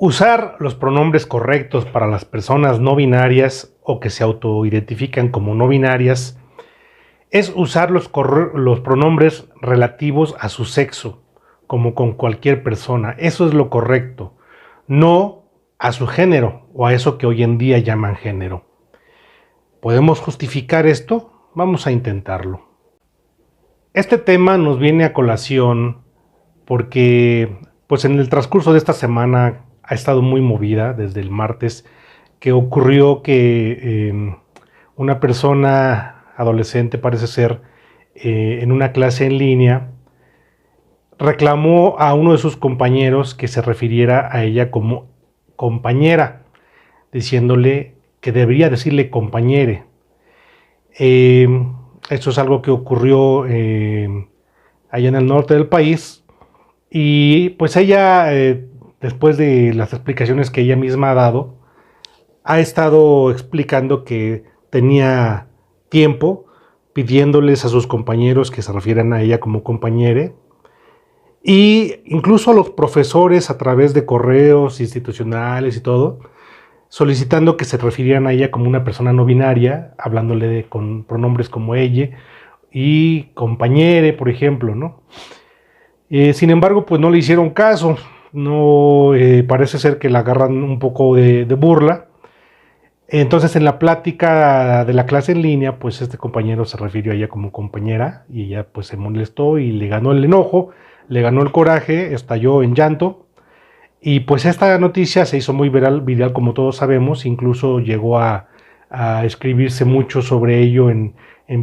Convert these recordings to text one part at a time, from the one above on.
Usar los pronombres correctos para las personas no binarias o que se autoidentifican como no binarias es usar los pronombres relativos a su sexo, como con cualquier persona. Eso es lo correcto, no a su género o a eso que hoy en día llaman género. ¿Podemos justificar esto? Vamos a intentarlo. Este tema nos viene a colación porque pues en el transcurso de esta semana ha estado muy movida desde el martes, que ocurrió que una persona adolescente, parece ser, en una clase en línea, reclamó a uno de sus compañeros que se refiriera a ella como compañera, diciéndole que debería decirle compañere. Esto es algo que ocurrió allá en el norte del país, y pues ella, después de las explicaciones que ella misma ha dado, ha estado explicando que tenía tiempo pidiéndoles a sus compañeros que se refieran a ella como compañere, y incluso a los profesores a través de correos institucionales y todo, solicitando que se refirieran a ella como una persona no binaria, hablándole con pronombres como ella y compañere, por ejemplo, ¿no? Sin embargo, pues no le hicieron caso. No, parece ser que la agarran un poco de burla. Entonces, en la plática de la clase en línea, pues este compañero se refirió a ella como compañera y ella pues se molestó y le ganó el enojo, le ganó el coraje, estalló en llanto. Y pues esta noticia se hizo muy viral como todos sabemos, incluso llegó a escribirse mucho sobre ello en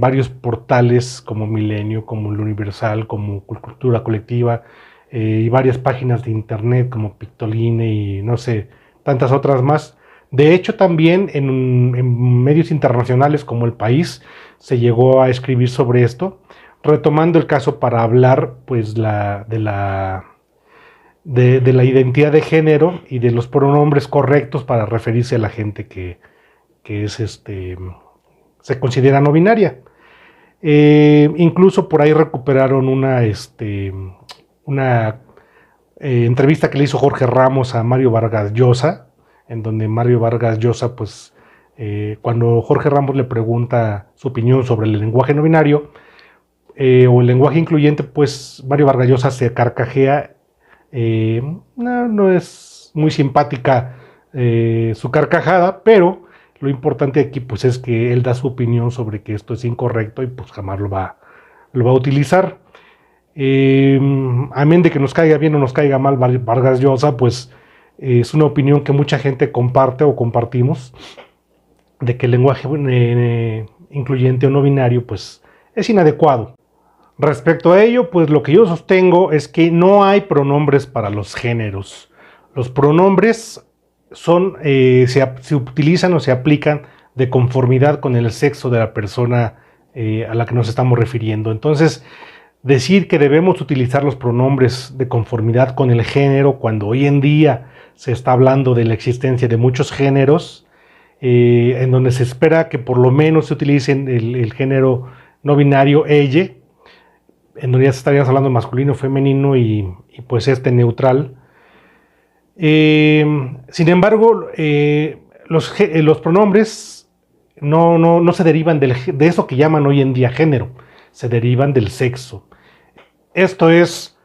varios portales como Milenio, como El Universal, como Cultura Colectiva, y varias páginas de internet como Pictoline y no sé, tantas otras más. De hecho, también en medios internacionales como El País se llegó a escribir sobre esto, retomando el caso para hablar pues de la identidad de género y de los pronombres correctos para referirse a la gente que se considera no binaria. Incluso por ahí recuperaron una entrevista que le hizo Jorge Ramos a Mario Vargas Llosa, en donde Mario Vargas Llosa, pues, cuando Jorge Ramos le pregunta su opinión sobre el lenguaje no binario o el lenguaje incluyente, pues Mario Vargas Llosa se carcajea. No es muy simpática su carcajada, pero lo importante aquí pues es que él da su opinión sobre que esto es incorrecto y pues jamás lo va a utilizar. Amén de que nos caiga bien o nos caiga mal Vargas Llosa, pues es una opinión que mucha gente comparte o compartimos, de que el lenguaje incluyente o no binario pues es inadecuado. Respecto a ello, pues lo que yo sostengo es que no hay pronombres para los géneros. Los pronombres se utilizan o se aplican de conformidad con el sexo de la persona a la que nos estamos refiriendo. Entonces, decir que debemos utilizar los pronombres de conformidad con el género, cuando hoy en día se está hablando de la existencia de muchos géneros, en donde se espera que por lo menos se utilicen el género no binario, ella, en donde ya estaríamos hablando masculino, femenino y pues neutral. Sin embargo, los pronombres no se derivan de eso que llaman hoy en día género, se derivan del sexo. Esto es,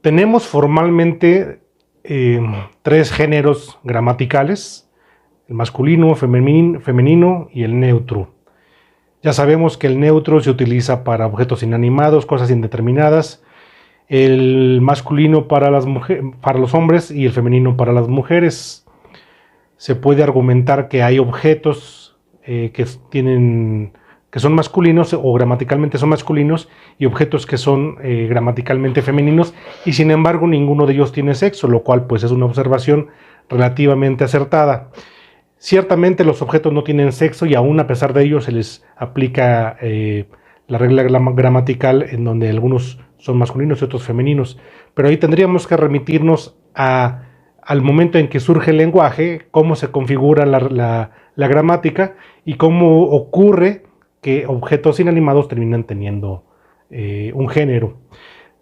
tenemos formalmente 3 géneros gramaticales: el masculino, femenino y el neutro. Ya sabemos que el neutro se utiliza para objetos inanimados, cosas indeterminadas, el masculino para los hombres y el femenino para las mujeres. Se puede argumentar que hay objetos que son masculinos o gramaticalmente son masculinos, y objetos que son gramaticalmente femeninos, y sin embargo ninguno de ellos tiene sexo, lo cual pues es una observación relativamente acertada. Ciertamente los objetos no tienen sexo y aún a pesar de ello se les aplica la regla gramatical, en donde algunos son masculinos y otros femeninos. Pero ahí tendríamos que remitirnos al momento en que surge el lenguaje, cómo se configura la gramática y cómo ocurre que objetos inanimados terminan teniendo un género.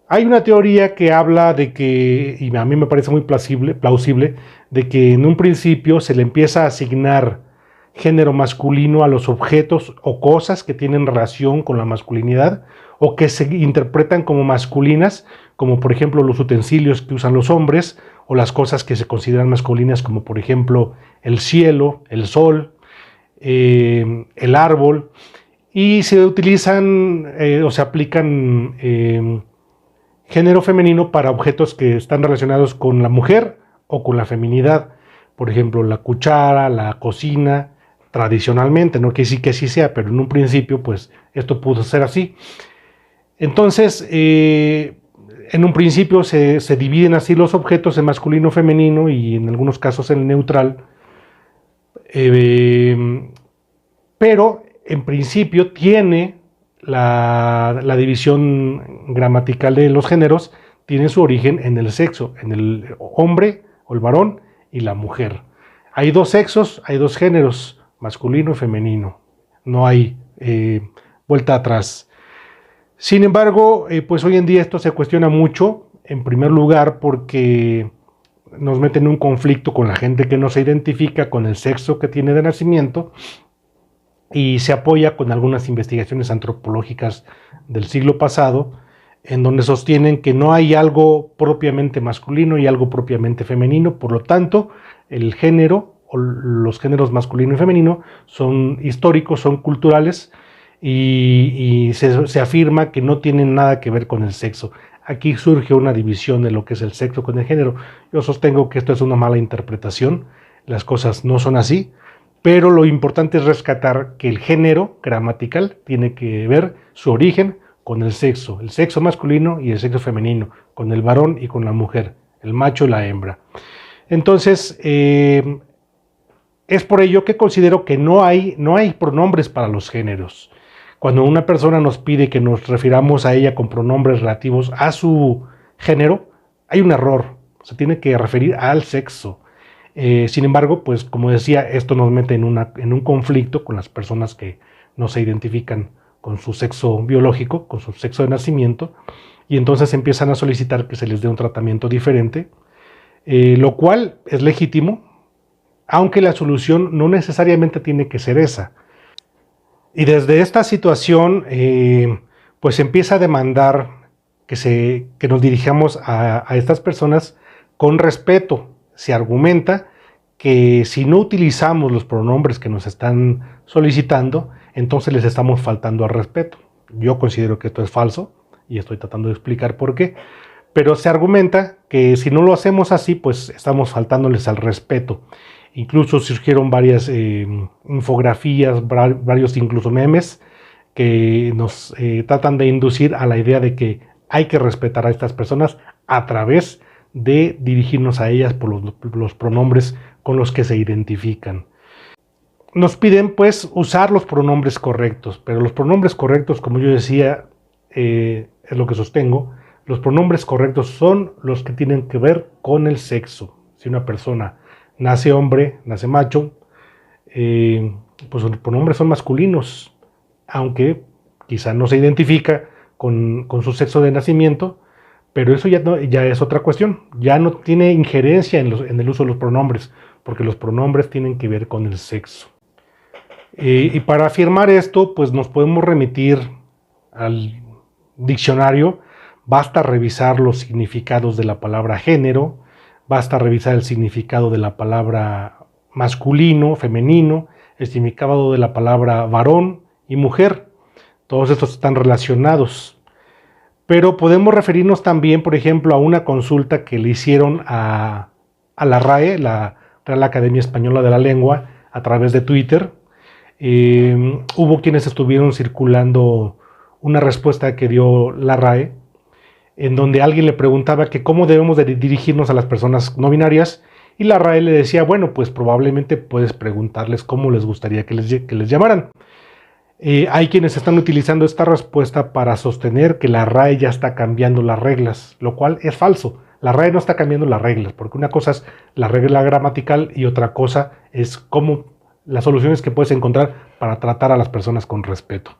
Hay una teoría que habla de que, y a mí me parece muy plausible, de que en un principio se le empieza a asignar género masculino a los objetos o cosas que tienen relación con la masculinidad o que se interpretan como masculinas, como por ejemplo los utensilios que usan los hombres o las cosas que se consideran masculinas, como por ejemplo el cielo, el sol, el árbol, y se utilizan o se aplican género femenino para objetos que están relacionados con la mujer o con la feminidad. Por ejemplo, la cuchara, la cocina, tradicionalmente, no quiere decir que así sea, pero en un principio, pues esto pudo ser así. Entonces, en un principio se dividen así los objetos en masculino, femenino y en algunos casos en neutral. Pero en principio tiene la división gramatical de los géneros, tiene su origen en el sexo, en el hombre o el varón y la mujer. Hay dos sexos, hay dos géneros, masculino y femenino. No hay vuelta atrás. Sin embargo, pues hoy en día esto se cuestiona mucho, en primer lugar porque nos mete en un conflicto con la gente que no se identifica con el sexo que tiene de nacimiento y se apoya con algunas investigaciones antropológicas del siglo pasado en donde sostienen que no hay algo propiamente masculino y algo propiamente femenino, por lo tanto, el género o los géneros masculino y femenino son históricos, son culturales y se afirma que no tienen nada que ver con el sexo. Aquí surge una división de lo que es el sexo con el género. Yo sostengo que esto es una mala interpretación, las cosas no son así, pero lo importante es rescatar que el género gramatical tiene que ver su origen con el sexo masculino y el sexo femenino, con el varón y con la mujer, el macho y la hembra. Entonces, es por ello que considero que no hay pronombres para los géneros. Cuando una persona nos pide que nos refiramos a ella con pronombres relativos a su género, hay un error. Se tiene que referir al sexo. Sin embargo, pues como decía, esto nos mete en un conflicto con las personas que no se identifican con su sexo biológico, con su sexo de nacimiento, y entonces empiezan a solicitar que se les dé un tratamiento diferente, lo cual es legítimo, aunque la solución no necesariamente tiene que ser esa. Y desde esta situación, pues empieza a demandar que nos dirijamos a estas personas con respeto. Se argumenta que si no utilizamos los pronombres que nos están solicitando, entonces les estamos faltando al respeto. Yo considero que esto es falso y estoy tratando de explicar por qué. Pero se argumenta que si no lo hacemos así, pues estamos faltándoles al respeto. Incluso surgieron varias infografías, varios incluso memes que nos tratan de inducir a la idea de que hay que respetar a estas personas a través de dirigirnos a ellas por los pronombres con los que se identifican. Nos piden pues usar los pronombres correctos, pero los pronombres correctos, como yo decía, es lo que sostengo, los pronombres correctos son los que tienen que ver con el sexo. Si una persona nace hombre, nace macho, pues los pronombres son masculinos, aunque quizá no se identifica con su sexo de nacimiento, pero eso ya es otra cuestión, ya no tiene injerencia en el uso de los pronombres, porque los pronombres tienen que ver con el sexo. Y para afirmar esto, pues nos podemos remitir al diccionario, basta revisar los significados de la palabra género, basta revisar el significado de la palabra masculino, femenino, el significado de la palabra varón y mujer. Todos estos están relacionados. Pero podemos referirnos también, por ejemplo, a una consulta que le hicieron a la RAE, la Real Academia Española de la Lengua, a través de Twitter. Hubo quienes estuvieron circulando una respuesta que dio la RAE, en donde alguien le preguntaba que cómo debemos de dirigirnos a las personas no binarias, y la RAE le decía, bueno, pues probablemente puedes preguntarles cómo les gustaría que les llamaran. Hay quienes están utilizando esta respuesta para sostener que la RAE ya está cambiando las reglas, lo cual es falso. La RAE no está cambiando las reglas, porque una cosa es la regla gramatical y otra cosa es cómo las soluciones que puedes encontrar para tratar a las personas con respeto.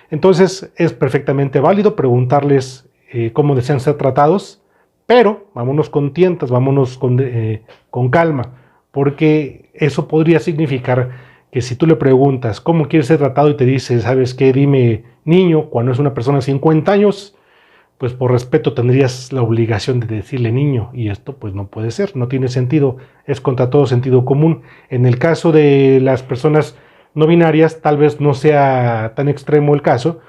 Entonces es perfectamente válido preguntarles cómo desean ser tratados, pero vámonos con tientas, vámonos con calma, porque eso podría significar que si tú le preguntas cómo quieres ser tratado y te dice, ¿sabes qué? Dime niño, cuando es una persona de 50 años, pues por respeto tendrías la obligación de decirle niño, y esto pues no puede ser, no tiene sentido, es contra todo sentido común. En el caso de las personas no binarias, tal vez no sea tan extremo el caso,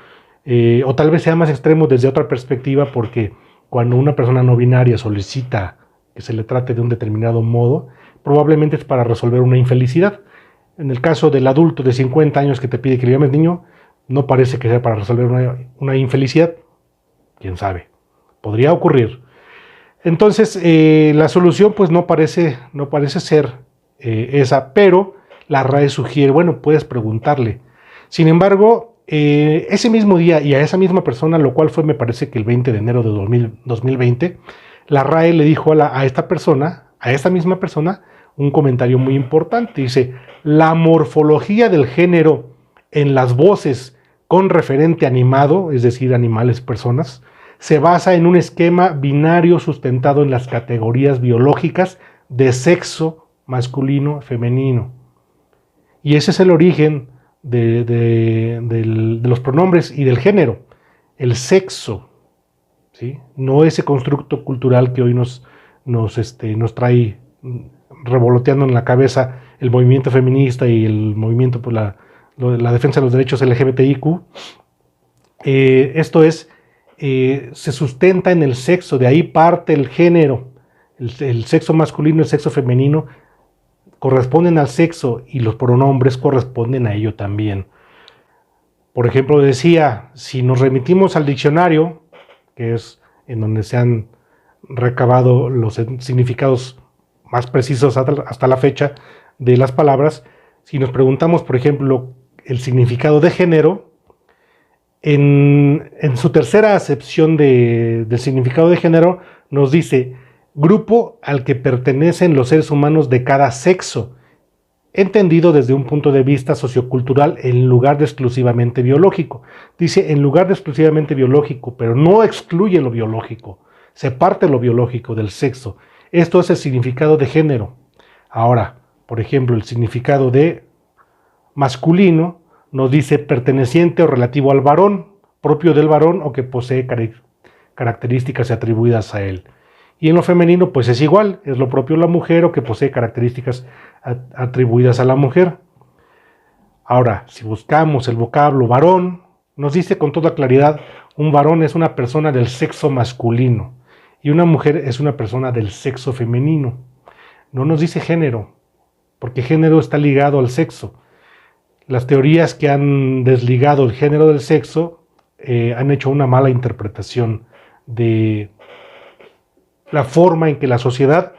o tal vez sea más extremo desde otra perspectiva, porque cuando una persona no binaria solicita que se le trate de un determinado modo, probablemente es para resolver una infelicidad. En el caso del adulto de 50 años que te pide que le llames niño, no parece que sea para resolver una infelicidad. Quién sabe, podría ocurrir. Entonces, la solución pues no parece ser esa, pero la RAE sugiere, bueno, puedes preguntarle. Sin embargo, ese mismo día y a esa misma persona, lo cual fue, me parece que el 20 de enero de 2020, la RAE le dijo a esta misma persona, un comentario muy importante. Dice, la morfología del género en las voces con referente animado, es decir, animales, personas, se basa en un esquema binario sustentado en las categorías biológicas de sexo masculino, femenino. Y ese es el origen de los pronombres y del género, el sexo, ¿sí? No ese constructo cultural que hoy nos trae revoloteando en la cabeza el movimiento feminista y el movimiento por la defensa de los derechos LGBTIQ. Esto es, se sustenta en el sexo, de ahí parte el género, el sexo masculino y el sexo femenino corresponden al sexo y los pronombres corresponden a ello también. Por ejemplo, decía, si nos remitimos al diccionario, que es en donde se han recabado los significados más precisos hasta la fecha de las palabras, si nos preguntamos, por ejemplo, el significado de género, en su tercera acepción del significado de género, nos dice grupo al que pertenecen los seres humanos de cada sexo, entendido desde un punto de vista sociocultural en lugar de exclusivamente biológico. Dice en lugar de exclusivamente biológico, pero no excluye lo biológico, se parte lo biológico del sexo. Esto es el significado de género. Ahora, por ejemplo, el significado de masculino nos dice perteneciente o relativo al varón, propio del varón o que posee características atribuidas a él. Y en lo femenino pues es igual, es lo propio de la mujer o que posee características atribuidas a la mujer. Ahora, si buscamos el vocablo varón, nos dice con toda claridad, un varón es una persona del sexo masculino y una mujer es una persona del sexo femenino. No nos dice género, porque género está ligado al sexo. Las teorías que han desligado el género del sexo han hecho una mala interpretación de la forma en que la sociedad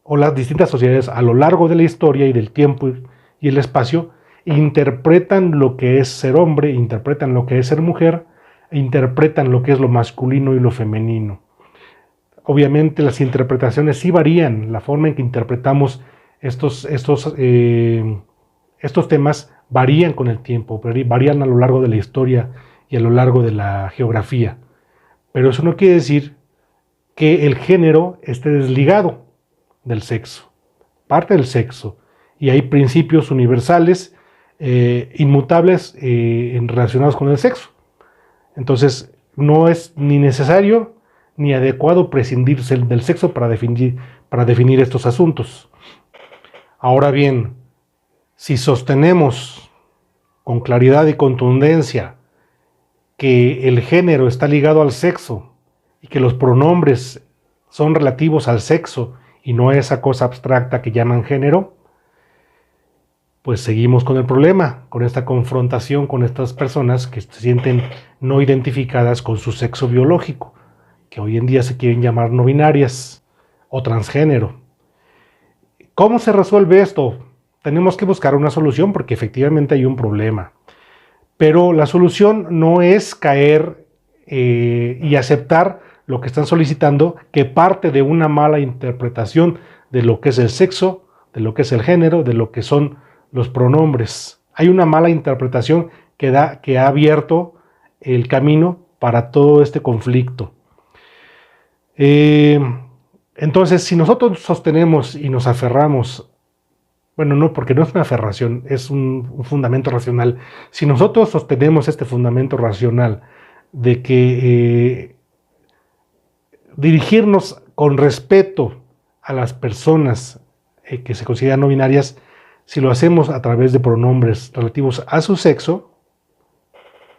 o las distintas sociedades a lo largo de la historia y del tiempo y el espacio interpretan lo que es ser hombre, interpretan lo que es ser mujer, interpretan lo que es lo masculino y lo femenino. Obviamente las interpretaciones sí varían, la forma en que interpretamos estos temas varían con el tiempo, varían a lo largo de la historia y a lo largo de la geografía. Pero eso no quiere decir que el género esté desligado del sexo, parte del sexo, y hay principios universales, inmutables, relacionados con el sexo. Entonces, no es ni necesario ni adecuado prescindirse del sexo para definir estos asuntos. Ahora bien, si sostenemos con claridad y contundencia que el género está ligado al sexo y que los pronombres son relativos al sexo y no a esa cosa abstracta que llaman género, pues seguimos con el problema, con esta confrontación con estas personas que se sienten no identificadas con su sexo biológico, que hoy en día se quieren llamar no binarias o transgénero. ¿Cómo se resuelve esto? Tenemos que buscar una solución porque efectivamente hay un problema. Pero la solución no es caer y aceptar lo que están solicitando, que parte de una mala interpretación de lo que es el sexo, de lo que es el género, de lo que son los pronombres. Hay una mala interpretación que ha abierto el camino para todo este conflicto. Eh, entonces, si nosotros sostenemos y nos aferramos, bueno, no, porque no es una aferración, es un fundamento racional. Si nosotros sostenemos este fundamento racional de que dirigirnos con respeto a las personas que se consideran no binarias, si lo hacemos a través de pronombres relativos a su sexo,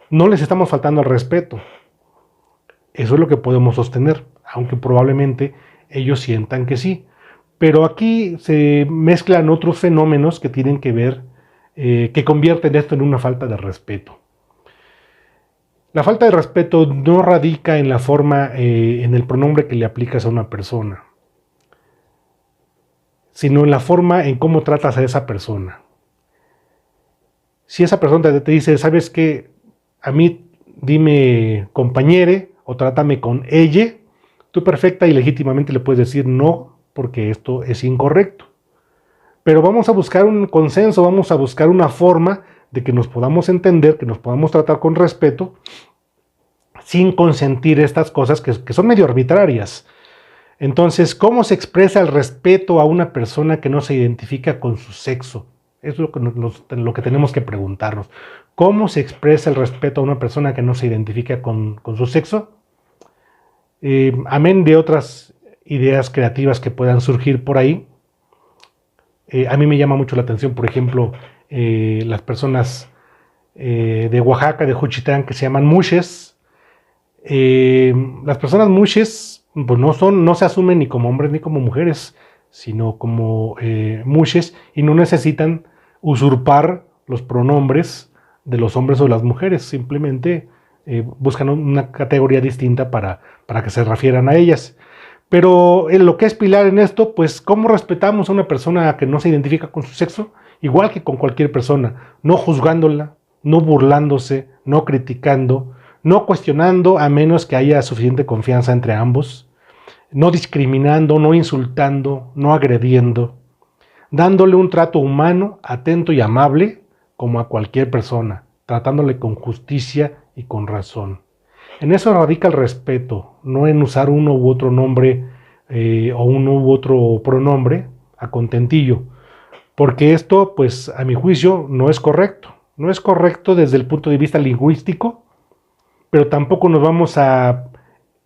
no les estamos faltando al respeto. Eso es lo que podemos sostener, aunque probablemente ellos sientan que sí. Pero aquí se mezclan otros fenómenos que tienen que ver, que convierten esto en una falta de respeto. La falta de respeto no radica en la forma, en el pronombre que le aplicas a una persona, sino en la forma en cómo tratas a esa persona. Si esa persona te dice, ¿sabes qué? A mí dime compañere o trátame con ella, tú perfecta y legítimamente le puedes decir no, porque esto es incorrecto. Pero vamos a buscar un consenso, vamos a buscar una forma de que nos podamos entender, que nos podamos tratar con respeto, sin consentir estas cosas que son medio arbitrarias. Entonces, ¿cómo se expresa el respeto a una persona que no se identifica con su sexo? Es lo que tenemos que preguntarnos. ¿Cómo se expresa el respeto a una persona que no se identifica con su sexo? Amén de otras ideas creativas que puedan surgir por ahí. A mí me llama mucho la atención, por ejemplo, las personas de Oaxaca, de Juchitán, que se llaman muxes. Las personas muxes pues no se asumen ni como hombres ni como mujeres, sino como muxes, y no necesitan usurpar los pronombres de los hombres o las mujeres, simplemente buscan una categoría distinta para que se refieran a ellas. Pero en lo que es pilar en esto, pues cómo respetamos a una persona que no se identifica con su sexo, igual que con cualquier persona, no juzgándola, no burlándose, no criticando, no cuestionando a menos que haya suficiente confianza entre ambos, no discriminando, no insultando, no agrediendo, dándole un trato humano, atento y amable como a cualquier persona, tratándole con justicia y con razón. En eso radica el respeto, no en usar uno u otro nombre o uno u otro pronombre a contentillo, porque esto, pues, a mi juicio, no es correcto. No es correcto desde el punto de vista lingüístico, pero tampoco nos vamos a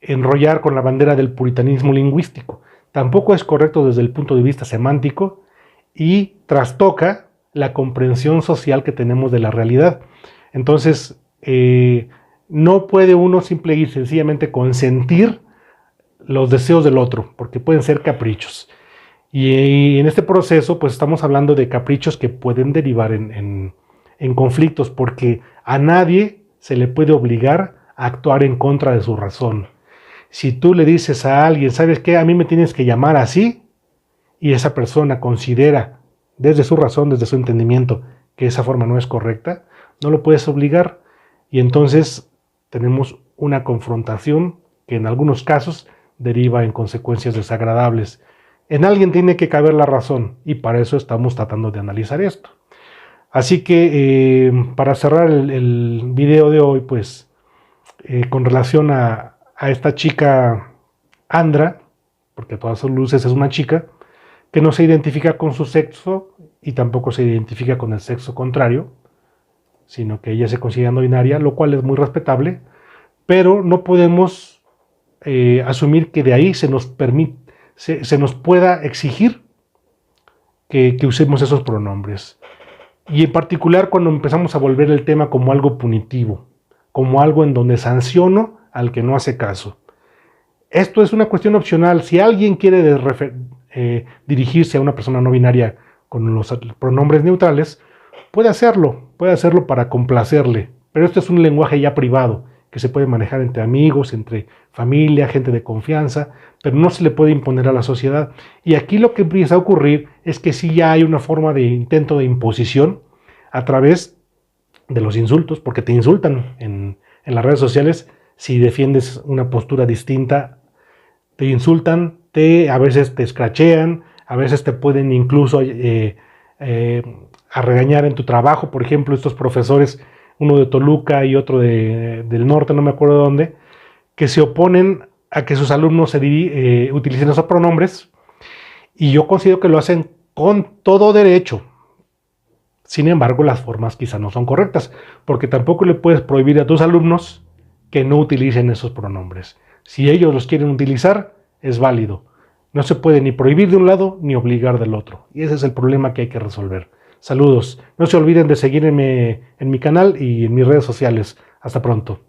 enrollar con la bandera del puritanismo lingüístico. Tampoco es correcto desde el punto de vista semántico y trastoca la comprensión social que tenemos de la realidad. Entonces, no puede uno simple y sencillamente consentir los deseos del otro, porque pueden ser caprichos. Y en este proceso, pues estamos hablando de caprichos que pueden derivar en conflictos, porque a nadie se le puede obligar a actuar en contra de su razón. Si tú le dices a alguien, ¿sabes qué? A mí me tienes que llamar así, y esa persona considera, desde su razón, desde su entendimiento, que esa forma no es correcta, no lo puedes obligar. Y entonces tenemos una confrontación que en algunos casos deriva en consecuencias desagradables. En alguien tiene que caber la razón, y para eso estamos tratando de analizar esto. Así que para cerrar el video de hoy, pues con relación a esta chica Andra, porque a todas sus luces es una chica, que no se identifica con su sexo y tampoco se identifica con el sexo contrario, sino que ella se considera no binaria, lo cual es muy respetable, pero no podemos asumir que de ahí se nos pueda exigir que usemos esos pronombres. Y en particular cuando empezamos a volver el tema como algo punitivo, como algo en donde sanciono al que no hace caso. Esto es una cuestión opcional. Si alguien quiere dirigirse a una persona no binaria con los pronombres neutrales, puede hacerlo para complacerle, pero esto es un lenguaje ya privado, que se puede manejar entre amigos, entre familia, gente de confianza, pero no se le puede imponer a la sociedad. Y aquí lo que empieza a ocurrir es que sí ya hay una forma de intento de imposición a través de los insultos, porque te insultan en las redes sociales si defiendes una postura distinta, te insultan, a veces te escrachean, a veces te pueden incluso a regañar en tu trabajo. Por ejemplo, estos profesores, uno de Toluca y otro del norte, no me acuerdo dónde, que se oponen a que sus alumnos utilicen esos pronombres, y yo considero que lo hacen con todo derecho. Sin embargo, las formas quizá no son correctas, porque tampoco le puedes prohibir a tus alumnos que no utilicen esos pronombres. Si ellos los quieren utilizar, es válido. No se puede ni prohibir de un lado ni obligar del otro. Y ese es el problema que hay que resolver. Saludos. No se olviden de seguirme en mi canal y en mis redes sociales. Hasta pronto.